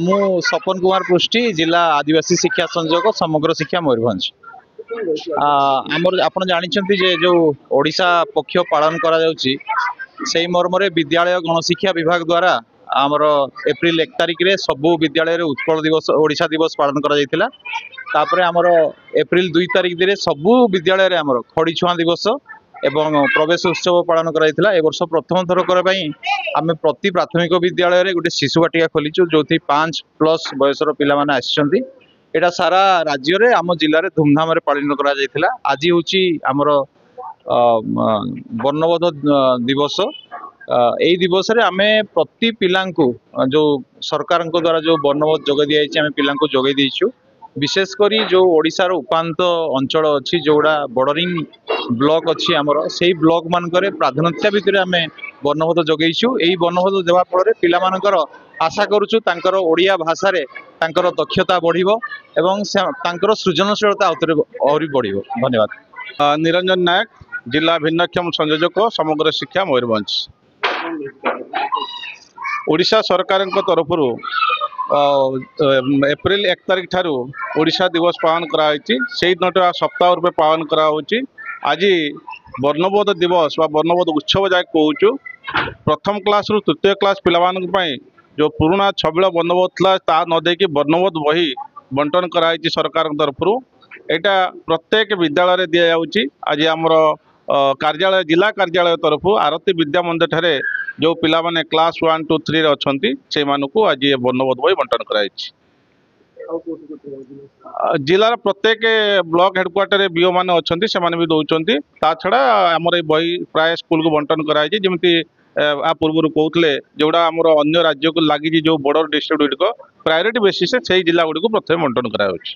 मु सपन कुमार पृष्टि जिला आदिवासी शिक्षा संयोजक समग्र शिक्षा मयूरभंज। आमर आपण जानिछंती जे जो ओडिशा पक्ष पालन करा जाउची सेही मर्मरे विद्यालय गणशिक्षा विभाग द्वारा आमर एप्रिल 1 तारिख रे सबु विद्यालय रे उत्कल दिवस ओडिशा दिवस पालन करा जायतिला। तापरे आमर एप्रिल 2 तारिख रे सबु विद्यालय रे आमर खड़ी छुआ दिवस एवं प्रवेश उत्सव पालन करा जायतिला। ए वर्ष प्रथम थर कर पई आमे प्रति प्राथमिक विद्यालय रे गोटे शिशु वाटिका खोलीचु जोथि 5+ बयसर पिला माने आछंती। एटा सारा राज्य रे आम जिल्ला रे धूमधाम रे पालन करा जायतिला। आज होची आमर वर्णबोध दिवस। एई दिवस रे आमे प्रति पिलांकु जो सरकार द्वारा जो वर्णबोध जोगे दिया आमे पिलांकु जोगे देइछु। विशेष करी जो ओडिशा रो उपांत अंचल अछि जोड़ा बॉर्डरिंग ब्लॉक अछि आमर सेही ब्लॉक मानकरे प्राधान्यता भितर आमे वर्णबोध जोगेइछु। एई वर्णबोध देवा फल पिला मानकर आशा करूछु तांकर ओडिया भाषा रे तांकर दक्षता बढ़िबो एवं तांकर सृजनशीलता और बढ़िबो। धन्यवाद। निरंजन नायक जिला भिन्नक्षम संयोजक समग्र शिक्षा मयूरभंज। ओडिशा सरकार तरफ एप्रिल 1 तारिख ठारू ओडिशा दिवस पालन कराई से सप्ताह रूपे पालन कराऊँच। आज वर्णबोध दिवस व वर्णबोध उत्सव जाए कहूँ प्रथम क्लास रु तृतीय क्लास पिला जो पुराना छबिल वर्णबोध था ता नदेकी वर्णबोध बही बंटन कराई सरकार तरफ। यहाँ प्रत्येक विद्यालय दि जाऊँगी। आज आमर कार्यालय जिला कार्यालय तरफ आरती विद्या मंदिर ठारे जो पिला माने क्लास 1 2 3 रे अछंती से मानकु आज ये वर्णबोध बही बंटन कराई। जिलार प्रत्येक ब्लॉक हेडक्वार्टर बीओ माने अछंती से माने भी दउचंती। ता छडा हमर बही प्राय स्कूल को बंटन कराई जेमती आ पूर्व कहते जोड़ा आमर अन्य राज्य को लगी जो बॉर्डर डिस्ट्रिक्ट गुड़िक प्रायोरिटी बेसिस से जिला गुड़ी को प्रथम बंटन कराई।